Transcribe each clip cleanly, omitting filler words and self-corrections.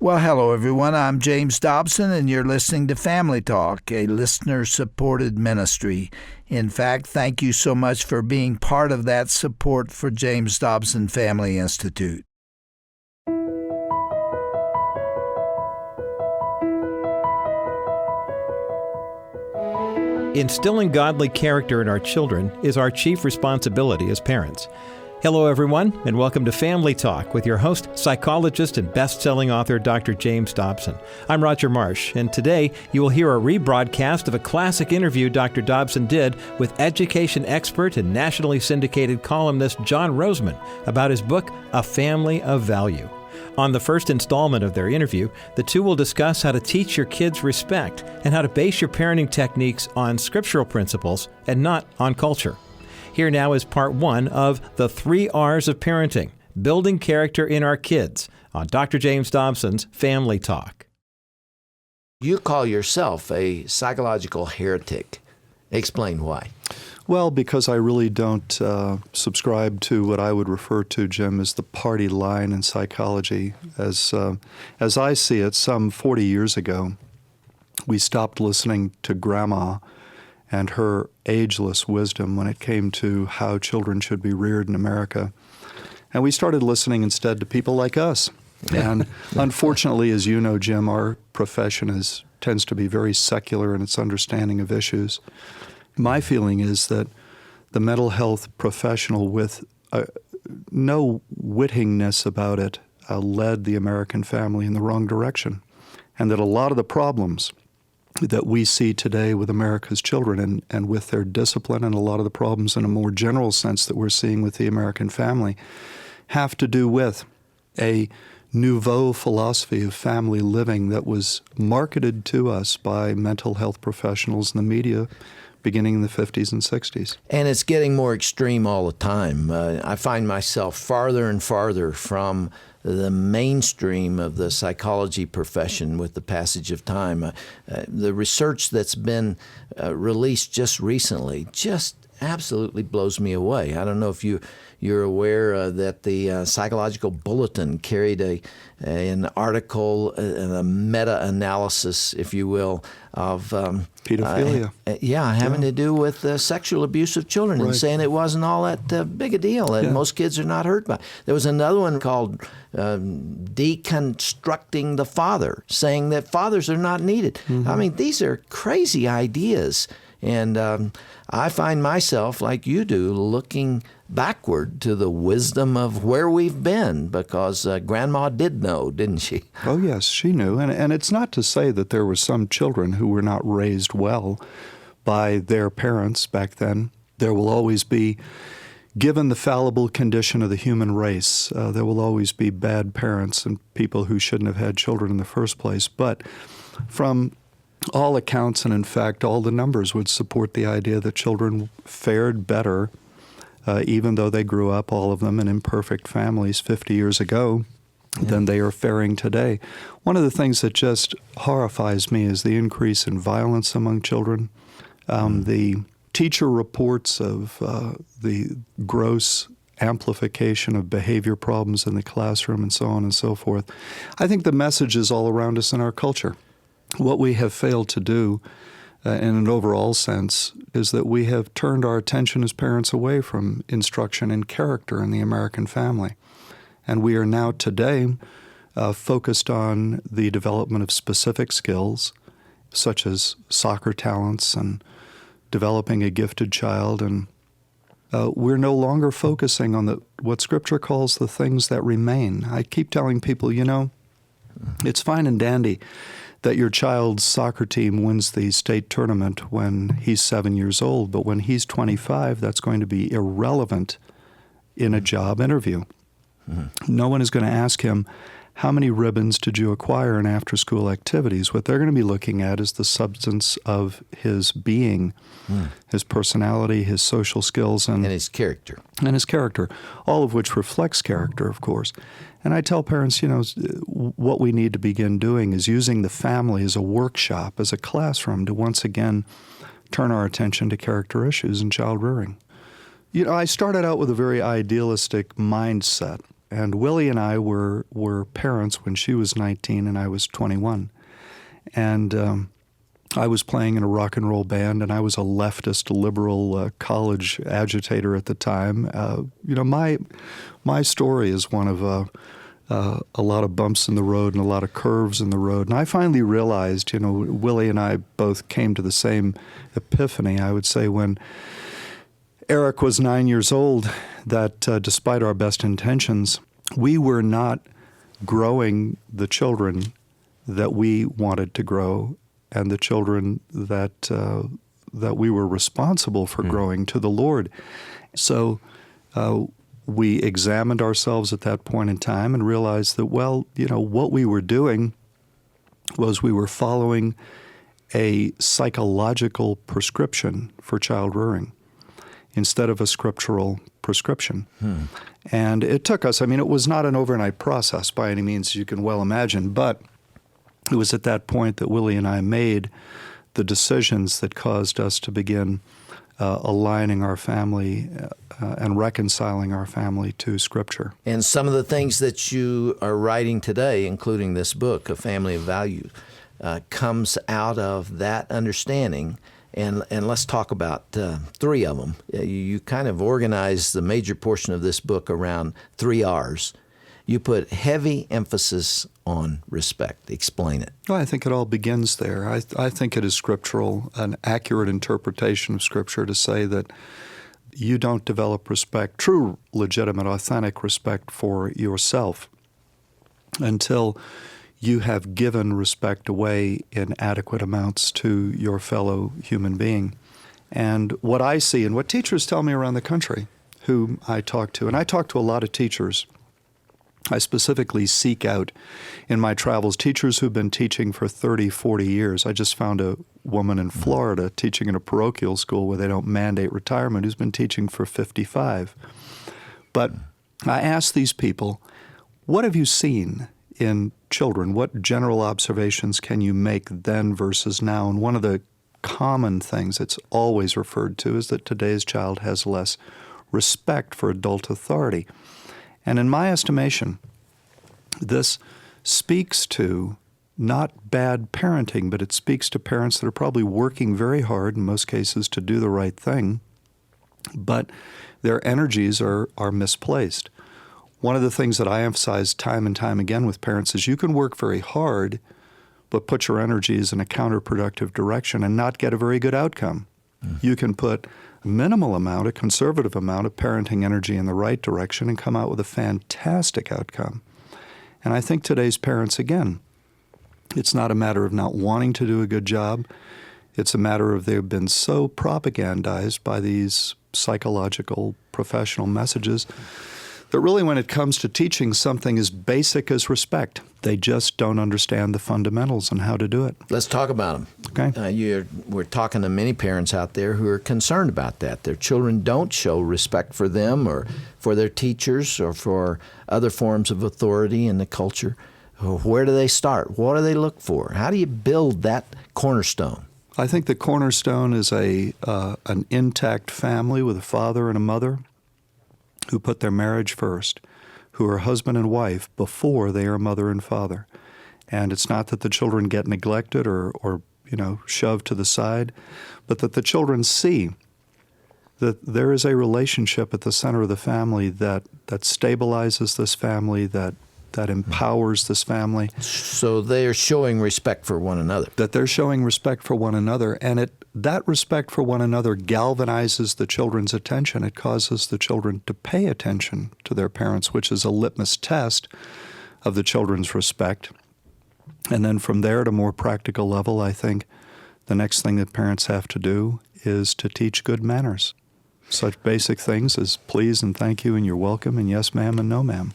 Well, hello, everyone. I'm James Dobson, and you're listening to Family Talk, a listener-supported ministry. In fact, thank you so much for being part of that support for James Dobson Family Institute. Instilling godly character in our children is our chief responsibility as parents. Hello, everyone, and welcome to Family Talk with your host, psychologist and best-selling author, Dr. James Dobson. I'm Roger Marsh, and today you will hear a rebroadcast of a classic interview Dr. Dobson did with education expert and nationally syndicated columnist John Rosemond about his book, A Family of Value. On the first installment of their interview, the two will discuss how to teach your kids respect and how to base your parenting techniques on scriptural principles and not on culture. Here now is part one of the 3 R's of parenting, building character in our kids, on Dr. James Dobson's Family Talk. You call yourself a psychological heretic. Explain why. Well, because I really don't subscribe to what I would refer to, Jim, as the party line in psychology. As I see it, some 40 years ago, we stopped listening to Grandma and her ageless wisdom when it came to how children should be reared in America. And we started listening instead to people like us. And unfortunately, as you know, Jim, our profession tends to be very secular in its understanding of issues. My feeling is that the mental health professional with no wittingness about it led the American family in the wrong direction, and that a lot of the problems that we see today with America's children and with their discipline, and a lot of the problems in a more general sense that we're seeing with the American family, have to do with a nouveau philosophy of family living that was marketed to us by mental health professionals in the media beginning in the 50s and 60s. And it's getting more extreme all the time. I find myself farther and farther from the mainstream of the psychology profession with the passage of time. The research that's been released just recently just absolutely blows me away. I don't know if you're aware that the Psychological Bulletin carried an article, a meta-analysis, if you will, of pedophilia. Having to do with sexual abuse of children, right, and saying it wasn't all that big a deal, and most kids are not hurt by it. There was another one called Deconstructing the Father, saying that fathers are not needed. Mm-hmm. I mean, these are crazy ideas. And I find myself, like you do, looking backward to the wisdom of where we've been, because Grandma did know, didn't she? Oh, yes, she knew. And it's not to say that there were some children who were not raised well by their parents back then. There will always be, given the fallible condition of the human race, there will always be bad parents and people who shouldn't have had children in the first place. But from all accounts, and in fact all the numbers would support the idea that children fared better, even though they grew up, all of them, in imperfect families 50 years ago, than they are faring today. One of the things that just horrifies me is the increase in violence among children. The teacher reports of the gross amplification of behavior problems in the classroom and so on and so forth. I think the message is all around us in our culture. What we have failed to do, in an overall sense, is that we have turned our attention as parents away from instruction in character in the American family. And we are now today focused on the development of specific skills, such as soccer talents and developing a gifted child. And we're no longer focusing on what Scripture calls the things that remain. I keep telling people, it's fine and dandy that your child's soccer team wins the state tournament when he's 7 years old, but when he's 25, that's going to be irrelevant in a job interview. Mm-hmm. No one is going to ask him, how many ribbons did you acquire in after-school activities? What they're going to be looking at is the substance of his being, his personality, his social skills, and his character. And his character, all of which reflects character, of course. And I tell parents, what we need to begin doing is using the family as a workshop, as a classroom, to once again turn our attention to character issues in child rearing. I started out with a very idealistic mindset. And Willie and I were parents when she was 19 and I was 21. And I was playing in a rock and roll band, and I was a leftist, liberal college agitator at the time. My story is one of a lot of bumps in the road and a lot of curves in the road. And I finally realized, Willie and I both came to the same epiphany, I would say, when Eric was 9 years old, that despite our best intentions, we were not growing the children that we wanted to grow and the children that we were responsible for growing to the Lord. So we examined ourselves at that point in time and realized that, what we were doing was we were following a psychological prescription for child rearing instead of a scriptural prescription. And it took us, it was not an overnight process by any means, as you can well imagine, but it was at that point that Willie and I made the decisions that caused us to begin aligning our family and reconciling our family to Scripture. And some of the things that you are writing today, including this book, A Family of Value, comes out of that understanding. And let's talk about three of them. You kind of organize the major portion of this book around 3 R's. You put heavy emphasis on respect. Explain it. Well, I think it all begins there. I think it is scriptural, an accurate interpretation of Scripture to say that you don't develop respect, true, legitimate, authentic respect for yourself until you have given respect away in adequate amounts to your fellow human being. And what I see and what teachers tell me around the country whom I talk to, and I talk to a lot of teachers. I specifically seek out in my travels teachers who've been teaching for 30, 40 years. I just found a woman in Florida teaching in a parochial school where they don't mandate retirement who's been teaching for 55. But I ask these people, what have you seen in children? What general observations can you make then versus now? And one of the common things that's always referred to is that today's child has less respect for adult authority. And in my estimation, this speaks to not bad parenting, but it speaks to parents that are probably working very hard in most cases to do the right thing, but their energies are misplaced. One of the things that I emphasize time and time again with parents is you can work very hard, but put your energies in a counterproductive direction and not get a very good outcome. You can put a minimal amount, a conservative amount of parenting energy in the right direction and come out with a fantastic outcome. And I think today's parents, again, it's not a matter of not wanting to do a good job. It's a matter of they've been so propagandized by these psychological, professional messages that really when it comes to teaching something as basic as respect, they just don't understand the fundamentals and how to do it. Let's talk about them. Okay. We're talking to many parents out there who are concerned about that. Their children don't show respect for them or for their teachers or for other forms of authority in the culture. Where do they start? What do they look for? How do you build that cornerstone? I think the cornerstone is an intact family with a father and a mother who put their marriage first, who are husband and wife before they are mother and father. And it's not that the children get neglected or shoved to the side, but that the children see that there is a relationship at the center of the family that stabilizes this family, that empowers this family. So they are showing respect for one another. That they're showing respect for one another, and that respect for one another galvanizes the children's attention. It causes the children to pay attention to their parents, which is a litmus test of the children's respect. And then from there, at a more practical level, I think the next thing that parents have to do is to teach good manners. Such basic things as please and thank you and you're welcome and yes ma'am and no ma'am.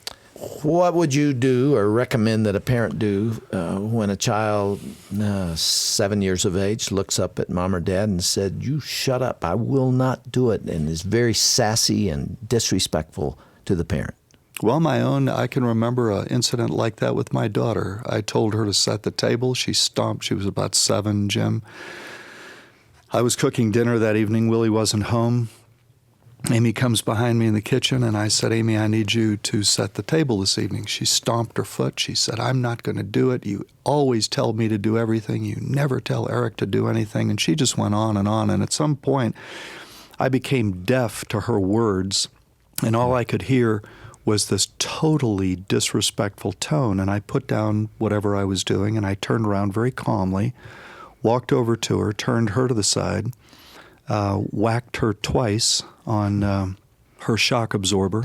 What would you do or recommend that a parent do when a child 7 years of age looks up at mom or dad and said, "You shut up, I will not do it," and is very sassy and disrespectful to the parent? Well, I can remember an incident like that with my daughter. I told her to set the table. She stomped. She was about 7, Jim. I was cooking dinner that evening. Willie wasn't home. Amy comes behind me in the kitchen, and I said, Amy, I need you to set the table this evening. She stomped her foot. She said, I'm not going to do it. You always tell me to do everything. You never tell Eric to do anything. And she just went on. And at some point, I became deaf to her words, and all I could hear was this totally disrespectful tone. And I put down whatever I was doing, and I turned around very calmly, walked over to her, turned her to the side, whacked her twice on her shock absorber,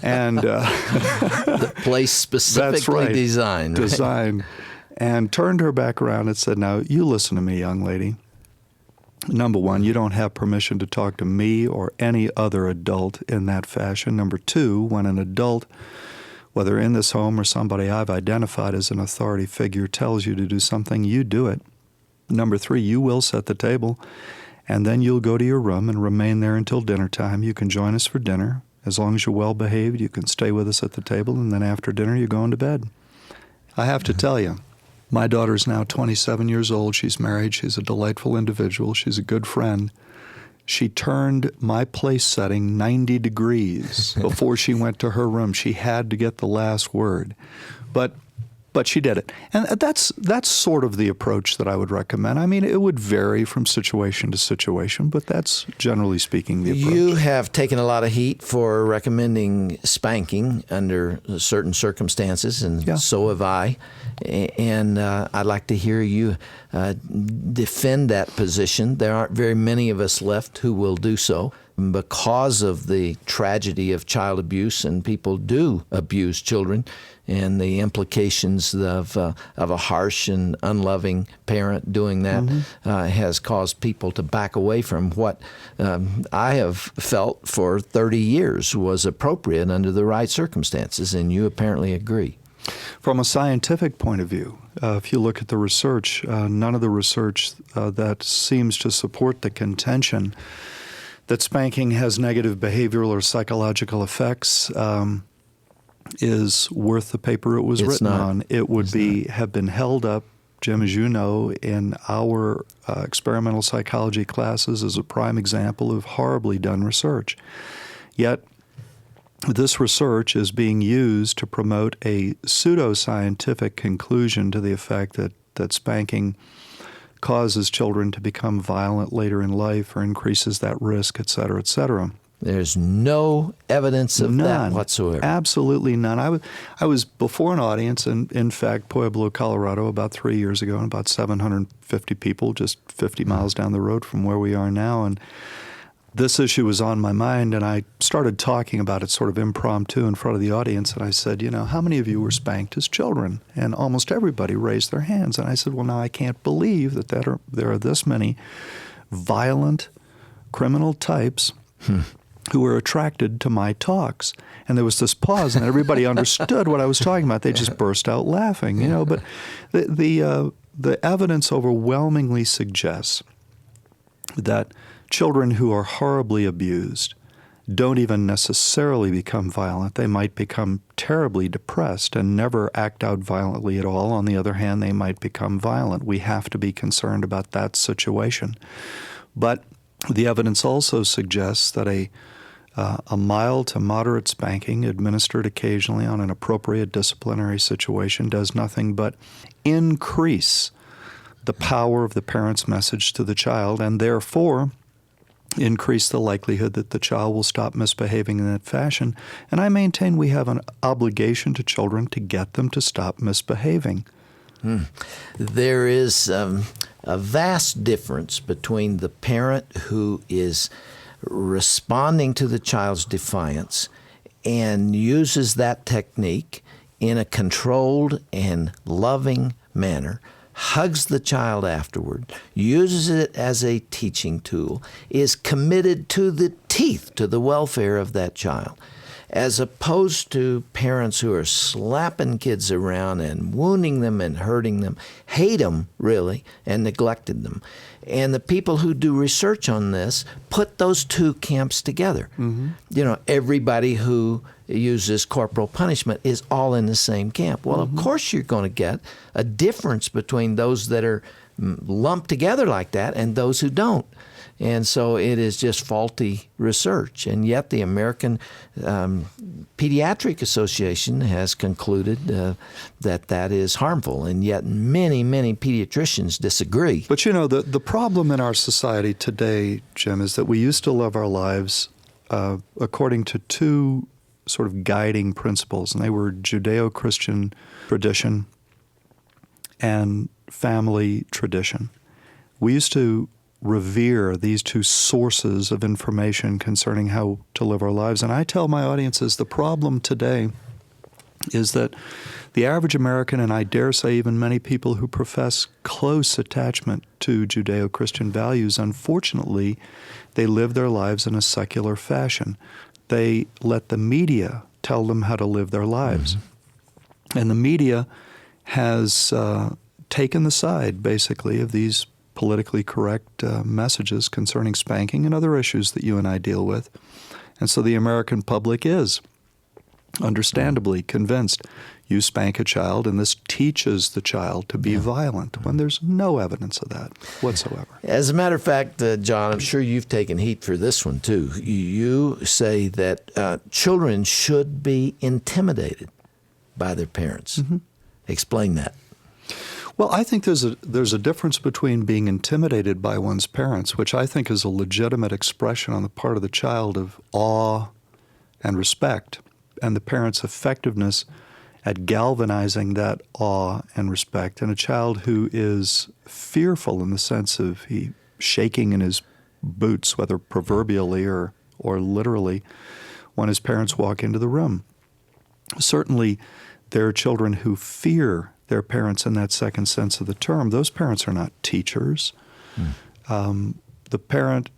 and the place specifically that's right, designed, right? Designed, and turned her back around and said, "Now you listen to me, young lady. Number one, you don't have permission to talk to me or any other adult in that fashion. Number two, when an adult, whether in this home or somebody I've identified as an authority figure, tells you to do something, you do it. Number three, you will set the table, and then you'll go to your room and remain there until dinner time. You can join us for dinner. As long as you're well behaved, you can stay with us at the table, and then after dinner, you're going to bed." I have to tell you, my daughter's now 27 years old. She's married. She's a delightful individual. She's a good friend. She turned my place setting 90 degrees before she went to her room. She had to get the last word. But she did it. And that's sort of the approach that I would recommend. I mean, it would vary from situation to situation, but that's generally speaking the approach. You have taken a lot of heat for recommending spanking under certain circumstances, and so have I. And I'd like to hear you defend that position. There aren't very many of us left who will do so because of the tragedy of child abuse, and people do abuse children, and the implications of a harsh and unloving parent doing that has caused people to back away from what I have felt for 30 years was appropriate under the right circumstances, and you apparently agree. From a scientific point of view, if you look at the research, none of the research that seems to support the contention that spanking has negative behavioral or psychological effects is worth the paper it was written on. It would have been held up, Jim, as you know, in our experimental psychology classes as a prime example of horribly done research. Yet this research is being used to promote a pseudoscientific conclusion to the effect that spanking causes children to become violent later in life or increases that risk, et cetera, et cetera. There's no evidence of that whatsoever. Absolutely none. I was before an audience in fact, Pueblo, Colorado, about 3 years ago, and about 750 people, just 50 miles down the road from where we are now. And this issue was on my mind, and I started talking about it sort of impromptu in front of the audience, and I said, how many of you were spanked as children? And almost everybody raised their hands. And I said, well, now I can't believe that there are this many violent criminal types who were attracted to my talks. And there was this pause, and everybody understood what I was talking about. They just burst out laughing, But the evidence overwhelmingly suggests that children who are horribly abused don't even necessarily become violent. They might become terribly depressed and never act out violently at all. On the other hand, they might become violent. We have to be concerned about that situation. But the evidence also suggests that a mild to moderate spanking administered occasionally on an appropriate disciplinary situation does nothing but increase the power of the parent's message to the child, and therefore increase the likelihood that the child will stop misbehaving in that fashion. And I maintain we have an obligation to children to get them to stop misbehaving. There is a vast difference between the parent who is responding to the child's defiance and uses that technique in a controlled and loving manner, hugs the child afterward, uses it as a teaching tool, is committed to the teeth to the welfare of that child, as opposed to parents who are slapping kids around and wounding them and hurting them, hate them, really, and neglected them. And the people who do research on this put those two camps together. Everybody who uses corporal punishment is all in the same camp. Well, of course you're going to get a difference between those that are lumped together like that and those who don't. And so it is just faulty research. And yet the American Pediatric Association has concluded that that is harmful. And yet many, many pediatricians disagree. But you know, the problem in our society today, Jim, is that we used to live our lives according to two sort of guiding principles. And they were Judeo-Christian tradition and family tradition. We used to revere these two sources of information concerning how to live our lives. And I tell my audiences the problem today is that the average American, and I dare say even many people who profess close attachment to Judeo-Christian values, unfortunately, they live their lives in a secular fashion. They let the media tell them how to live their lives. Mm-hmm. And the media has taken the side, basically, of these politically correct messages concerning spanking and other issues that you and I deal with. And so the American public is understandably convinced you spank a child and this teaches the child to be violent, when there's no evidence of that whatsoever. As a matter of fact, John, I'm sure you've taken heat for this one too. You say that children should be intimidated by their parents. Mm-hmm. Explain that. Well, I think there's a difference between being intimidated by one's parents, which I think is a legitimate expression on the part of the child of awe and respect, and the parent's effectiveness at galvanizing that awe and respect. And a child who is fearful in the sense of he shaking in his boots, whether proverbially or literally, when his parents walk into the room. Certainly, there are children who fear their parents in that second sense of the term. Those parents are not teachers. The parent,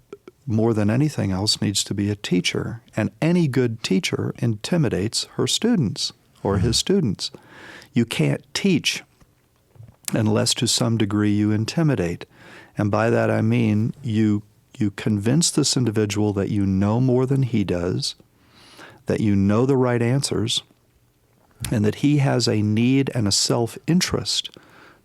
more than anything else, needs to be a teacher. And any good teacher intimidates her students or his students. You can't teach unless to some degree you intimidate. And by that I mean you convince this individual that you know more than he does, that you know the right answers, and that he has a need and a self-interest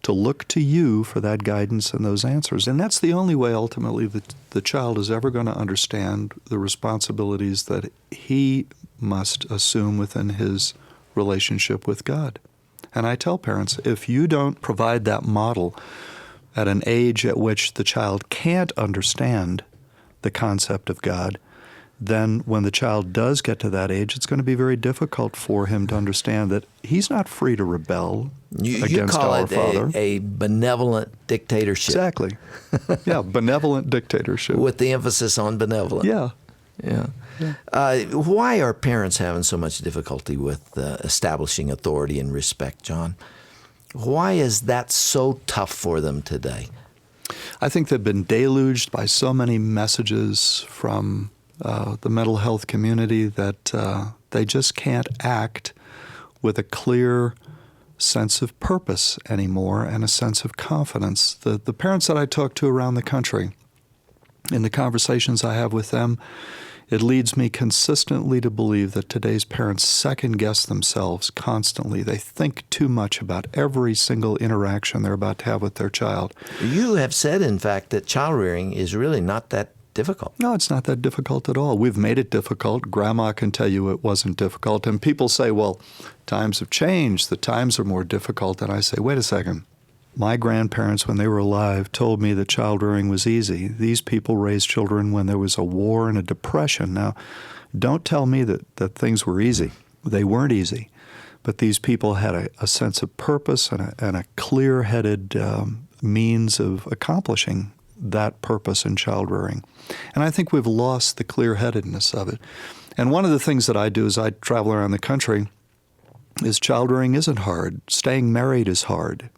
to look to you for that guidance and those answers. And that's the only way ultimately that the child is ever going to understand the responsibilities that he must assume within his relationship with God. And I tell parents, if you don't provide that model at an age at which the child can't understand the concept of God, then when the child does get to that age, it's going to be very difficult for him to understand that he's not free to rebel against our Father. You call it a benevolent dictatorship. Exactly. Yeah, benevolent dictatorship. With the emphasis on benevolent. Yeah. Why are parents having so much difficulty with establishing authority and respect, John? Why is that so tough for them today? I think they've been deluged by so many messages from the mental health community that they just can't act with a clear sense of purpose anymore and a sense of confidence. The parents that I talk to around the country, in the conversations I have with them, it leads me consistently to believe that today's parents second-guess themselves constantly. They think too much about every single interaction they're about to have with their child. You have said, in fact, that child rearing is really not that difficult. No, it's not that difficult at all. We've made it difficult. Grandma can tell you it wasn't difficult. And people say, well, times have changed. The times are more difficult. And I say, wait a second. My grandparents, when they were alive, told me that child rearing was easy. These people raised children when there was a war and a depression. Now, don't tell me that things were easy. They weren't easy. But these people had a sense of purpose and a clear-headed means of accomplishing that purpose in child rearing. And I think we've lost the clear-headedness of it. And one of the things that I do as I travel around the country is child rearing isn't hard. Staying married is hard.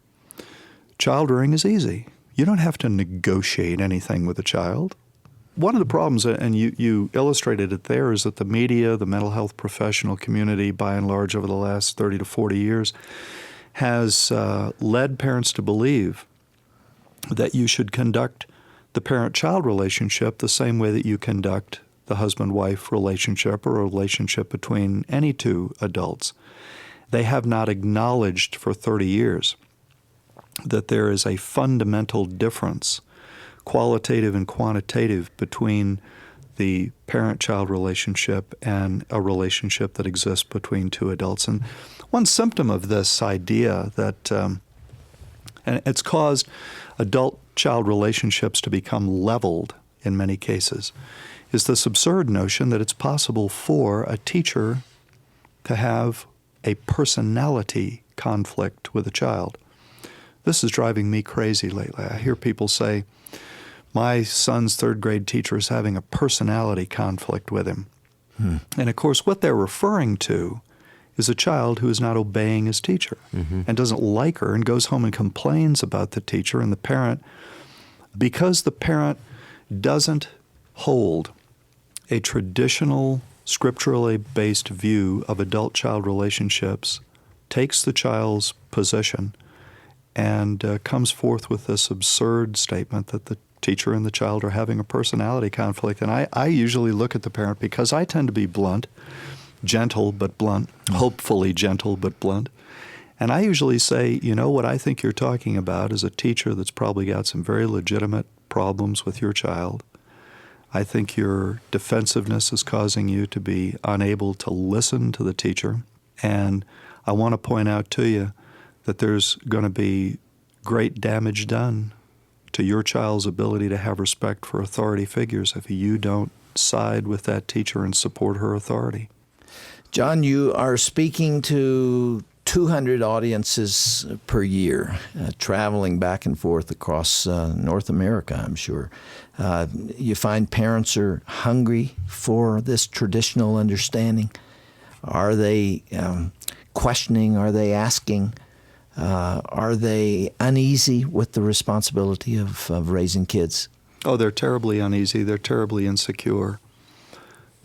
Child rearing is easy. You don't have to negotiate anything with a child. One of the problems, and you illustrated it there, is that the media, the mental health professional community, by and large over the last 30 to 40 years, has led parents to believe that you should conduct the parent-child relationship the same way that you conduct the husband-wife relationship or a relationship between any two adults. They have not acknowledged for 30 years that there is a fundamental difference, qualitative and quantitative, between the parent-child relationship and a relationship that exists between two adults. And one symptom of this idea that, and it's caused adult-child relationships to become leveled in many cases, is this absurd notion that it's possible for a teacher to have a personality conflict with a child. This is driving me crazy lately. I hear people say, my son's third grade teacher is having a personality conflict with him. And of course, what they're referring to is a child who is not obeying his teacher and doesn't like her and goes home and complains about the teacher and the parent, because the parent doesn't hold a traditional, scripturally based view of adult-child relationships, takes the child's position, and comes forth with this absurd statement that the teacher and the child are having a personality conflict. And I usually look at the parent, because I tend to be blunt, gentle but blunt, hopefully gentle but blunt. And I usually say, you know, what I think you're talking about is a teacher that's probably got some very legitimate problems with your child. I think your defensiveness is causing you to be unable to listen to the teacher. And I want to point out to you that there's going to be great damage done to your child's ability to have respect for authority figures if you don't side with that teacher and support her authority. John, you are speaking to 200 audiences per year, traveling back and forth across North America, I'm sure. You find parents are hungry for this traditional understanding. Are they questioning? Are they asking? Are they uneasy with the responsibility of raising kids? Oh, they're terribly uneasy. They're terribly insecure.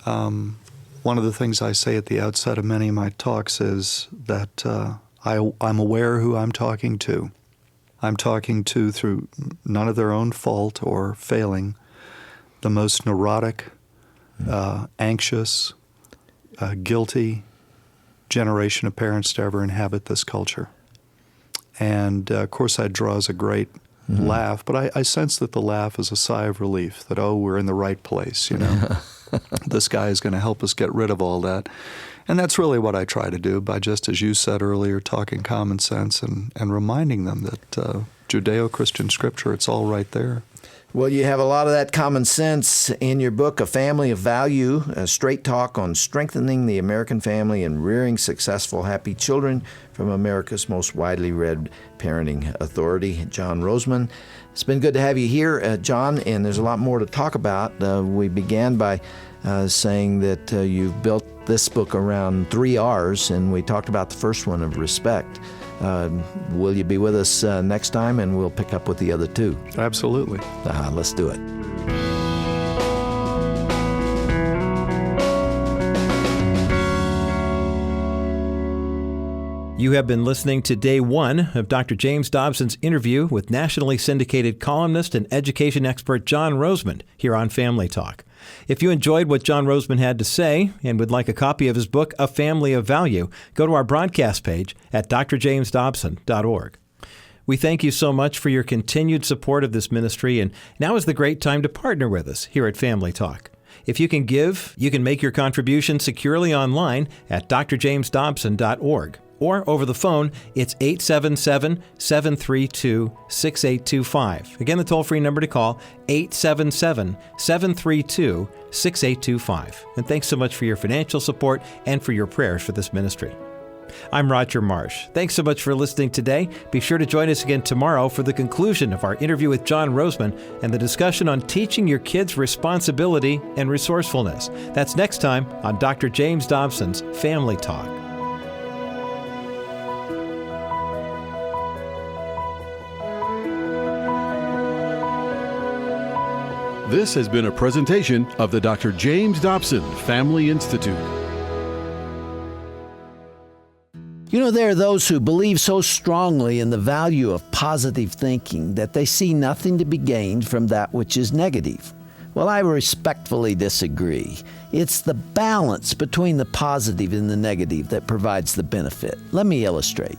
One of the things I say at the outset of many of my talks is that I'm aware who I'm talking to. I'm talking to, through none of their own fault or failing, the most neurotic, anxious, guilty generation of parents to ever inhabit this culture. And, of course, that draws a great laugh, but I sense that the laugh is a sigh of relief, that, oh, we're in the right place, you know. This guy is going to help us get rid of all that. And that's really what I try to do by, just as you said earlier, talking common sense and reminding them that Judeo-Christian scripture, it's all right there. Well, you have a lot of that common sense in your book, A Family of Value, a straight talk on strengthening the American family and rearing successful, happy children from America's most widely read parenting authority, John Rosemond. It's been good to have you here, John, and there's a lot more to talk about. We began by saying that you've built this book around 3 R's, and we talked about the first one of respect. Will you be with us next time, and we'll pick up with the other 2? Absolutely. Let's do it. You have been listening to Day 1 of Dr. James Dobson's interview with nationally syndicated columnist and education expert John Rosemond here on Family Talk. If you enjoyed what John Rosemond had to say and would like a copy of his book, A Family of Value, go to our broadcast page at drjamesdobson.org. We thank you so much for your continued support of this ministry, and now is the great time to partner with us here at Family Talk. If you can give, you can make your contribution securely online at drjamesdobson.org. Or over the phone, it's 877-732-6825. Again, the toll-free number to call, 877-732-6825. And thanks so much for your financial support and for your prayers for this ministry. I'm Roger Marsh. Thanks so much for listening today. Be sure to join us again tomorrow for the conclusion of our interview with John Rosemond and the discussion on teaching your kids responsibility and resourcefulness. That's next time on Dr. James Dobson's Family Talk. This has been a presentation of the Dr. James Dobson Family Institute. You know, there are those who believe so strongly in the value of positive thinking that they see nothing to be gained from that which is negative. Well, I respectfully disagree. It's the balance between the positive and the negative that provides the benefit. Let me illustrate.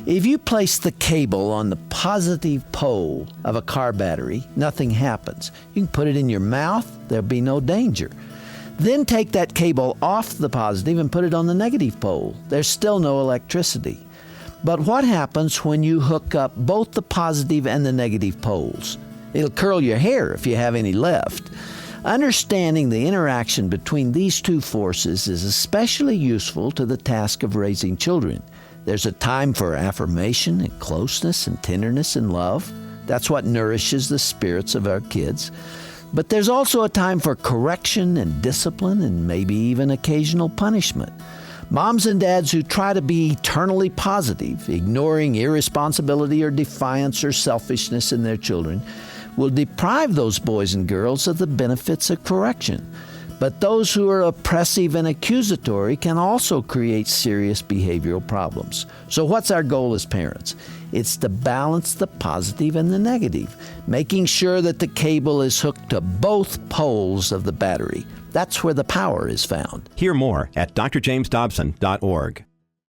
If you place the cable on the positive pole of a car battery, nothing happens. You can put it in your mouth, there'll be no danger. Then take that cable off the positive and put it on the negative pole. There's still no electricity. But what happens when you hook up both the positive and the negative poles? It'll curl your hair if you have any left. Understanding the interaction between these two forces is especially useful to the task of raising children. There's a time for affirmation and closeness and tenderness and love. That's what nourishes the spirits of our kids. But there's also a time for correction and discipline and maybe even occasional punishment. Moms and dads who try to be eternally positive, ignoring irresponsibility or defiance or selfishness in their children, will deprive those boys and girls of the benefits of correction. But those who are oppressive and accusatory can also create serious behavioral problems. So what's our goal as parents? It's to balance the positive and the negative, making sure that the cable is hooked to both poles of the battery. That's where the power is found. Hear more at drjamesdobson.org.